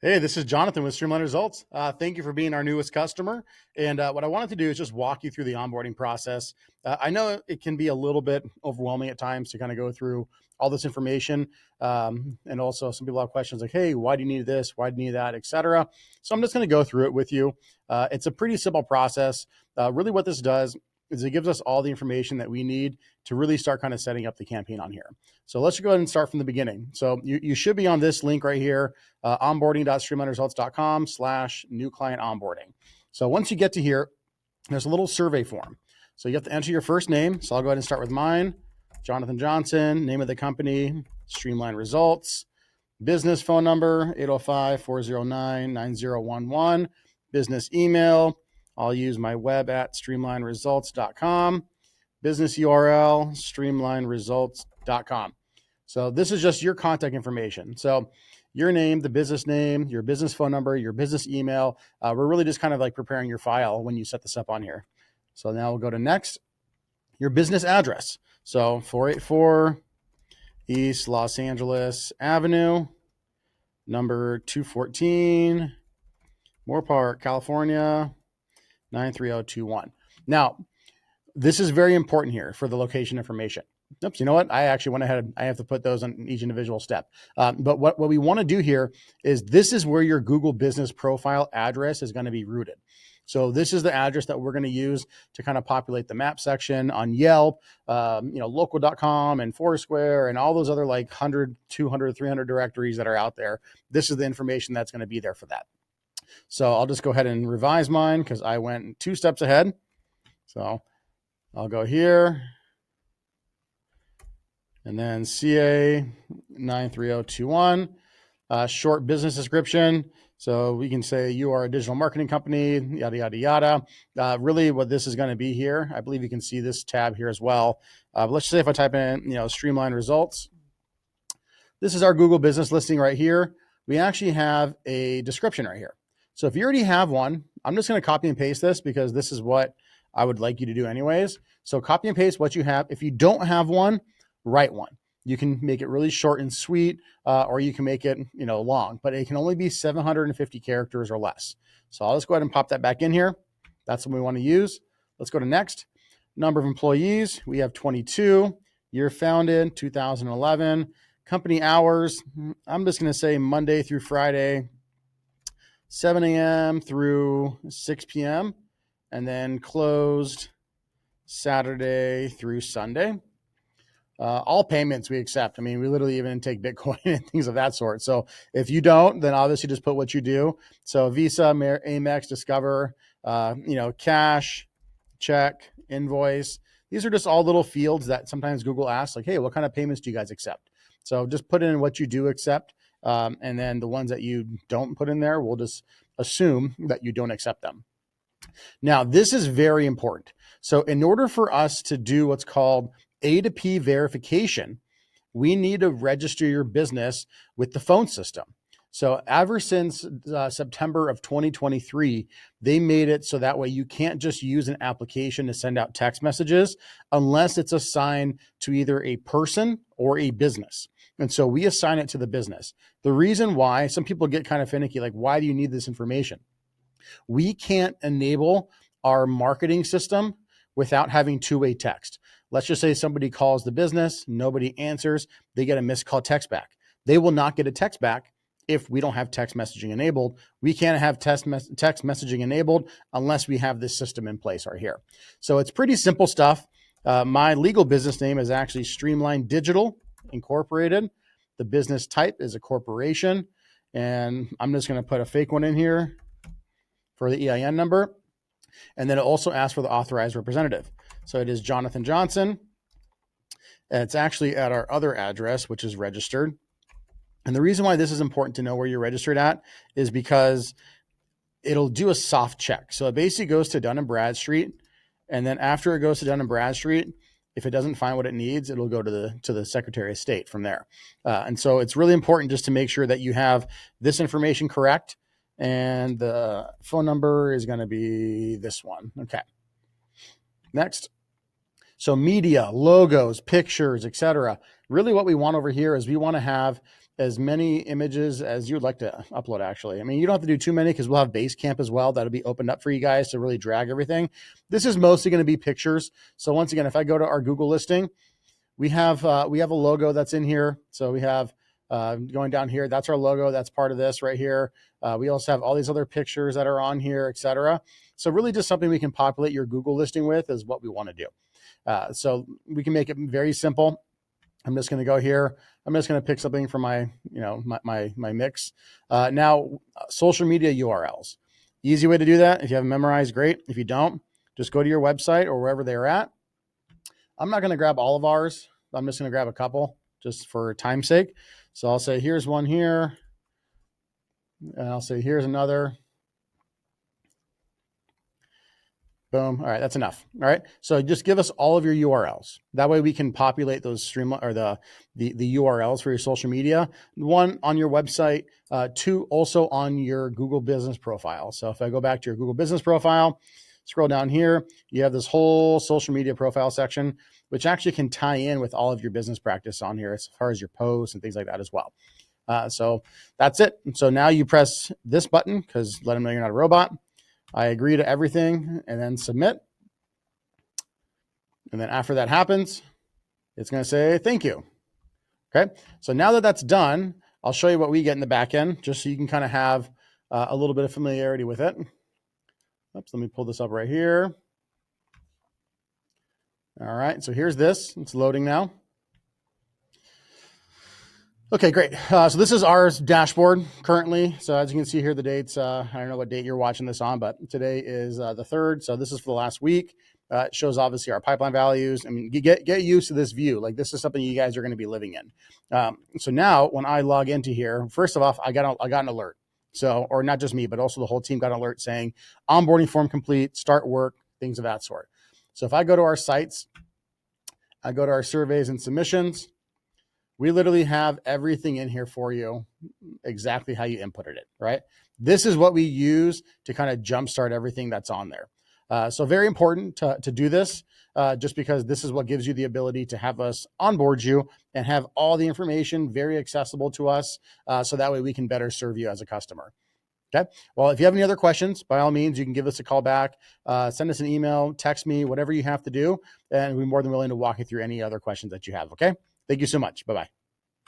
Hey, this is Jonathan with Streamline Results. Thank you for being our newest customer. And what I wanted to do is just walk you through the onboarding process. I know it can be a little bit overwhelming at times to kind of go through all this information. And also, some people have questions like, hey, why do you need this? Why do you need that, etc. So I'm just going to go through it with you. It's a pretty simple process. Really, what this does is it gives us all the information that we need to really start kind of setting up the campaign on here. So let's go ahead and start from the beginning. So you should be on this link right here, onboarding.streamlineresults.com/new client onboarding. So once you get to here, there's a little survey form. So you have to enter your first name. So I'll go ahead and start with mine, Jonathan Johnson, name of the company, Streamline Results, business phone number, 805-409-9011, business email. I'll use my web at streamlineresults.com, business URL, streamlineresults.com. So this is just your contact information. So your name, the business name, your business phone number, your business email. We're really just kind of like preparing your file when you set this up on here. So now we'll go to next, your business address. So 484 East Los Angeles Avenue, number 214, Moore Park, California, 93021. Now, this is very important here for the location information. Oops, you know what? I actually went ahead. I have to put those on each individual step. But what we want to do here is this is where your Google business profile address is going to be rooted. So this is the address that we're going to use to kind of populate the map section on Yelp, local.com and Foursquare and all those other like 100, 200, 300 directories that are out there. This is the information that's going to be there for that. So I'll just go ahead and revise mine because I went 2 steps ahead. So I'll go here and then CA 93021, short business description. So we can say you are a digital marketing company, yada, yada, yada. Really what this is going to be here, I believe you can see this tab here as well. Let's say if I type in, Streamline Results, this is our Google business listing right here. We actually have a description right here. So if you already have one, I'm just going to copy and paste this because this is what I would like you to do anyways. So copy and paste what you have. If you don't have one, write one. You can make it really short and sweet, or you can make it, long, but it can only be 750 characters or less. So I'll just go ahead and pop that back in here. That's what we want to use. Let's go to next. Number of employees, we have 22. Year founded, 2011. Company hours, I'm just going to say Monday through Friday, 7 a.m. through 6 p.m. and then closed Saturday through Sunday. All payments we accept. I mean, we literally even take Bitcoin and things of that sort. So if you don't, then obviously just put what you do. So Visa, Amex, Discover, cash, check, invoice. These are just all little fields that sometimes Google asks, like, hey, what kind of payments do you guys accept? So just put in what you do accept. And then the ones that you don't put in there, we'll just assume that you don't accept them. Now, this is very important. So in order for us to do what's called A2P verification, we need to register your business with the phone system. So ever since September of 2023, they made it so that way you can't just use an application to send out text messages unless it's assigned to either a person or a business. And so we assign it to the business. The reason why, some people get kind of finicky, like, why do you need this information? We can't enable our marketing system without having two-way text. Let's just say somebody calls the business, nobody answers, they get a missed call text back. They will not get a text back if we don't have text messaging enabled. We can't have text messaging enabled unless we have this system in place right here. So it's pretty simple stuff. My legal business name is actually Streamline Digital Incorporated. The business type is a corporation. And I'm just going to put a fake one in here for the EIN number. And then it also asks for the authorized representative. So it is Jonathan Johnson. And it's actually at our other address, which is registered. And the reason why this is important to know where you're registered at is because it'll do a soft check. So it basically goes to Dun & Bradstreet. And then after it goes to Dun & Bradstreet, if it doesn't find what it needs, it'll go to the Secretary of State from there. And so it's really important just to make sure that you have this information correct. And the phone number is going to be this one. Okay. Next. So media, logos, pictures, etc. Really what we want over here is we want to have as many images as you would like to upload, actually. I mean, you don't have to do too many because we'll have Basecamp as well. That'll be opened up for you guys to really drag everything. This is mostly going to be pictures. So once again, if I go to our Google listing, we have a logo that's in here. So we have going down here, that's our logo. That's part of this right here. We also have all these other pictures that are on here, etc. So really just something we can populate your Google listing with is what we want to do. So we can make it very simple. I'm just going to go here. I'm just going to pick something from my, my mix. Now, social media URLs. Easy way to do that. If you have them memorized, great. If you don't, just go to your website or wherever they're at. I'm not going to grab all of ours. I'm just going to grab a couple just for time's sake. So I'll say, here's one here. And I'll say, here's another. Boom. All right, that's enough. All right. So just give us all of your URLs. That way we can populate those Streamline or the URLs for your social media. One on your website, two also on your Google business profile. So if I go back to your Google business profile, scroll down here, you have this whole social media profile section, which actually can tie in with all of your business practice on here as far as your posts and things like that as well. So that's it. So now you press this button because let them know you're not a robot. I agree to everything and then submit. And then after that happens, it's going to say, thank you. Okay. So now that that's done, I'll show you what we get in the back end, just so you can kind of have a little bit of familiarity with it. Oops, let me pull this up right here. All right. So here's this. It's loading now. Okay, great. So this is our dashboard currently. So as you can see here, the dates, I don't know what date you're watching this on, but today is the 3rd. So this is for the last week. It shows obviously our pipeline values. I mean, you get used to this view. Like this is something you guys are going to be living in. So now when I log into here, first off, I got an alert. So, or not just me, but also the whole team got an alert saying onboarding form complete, start work, things of that sort. So if I go to our sites, I go to our surveys and submissions, we literally have everything in here for you, exactly how you inputted it, right? This is what we use to kind of jumpstart everything that's on there. So very important to do this, just because this is what gives you the ability to have us onboard you and have all the information very accessible to us, so that way we can better serve you as a customer. Okay. Well, if you have any other questions, by all means, you can give us a call back, send us an email, text me, whatever you have to do, and we're more than willing to walk you through any other questions that you have. Okay. Thank you so much. Bye-bye.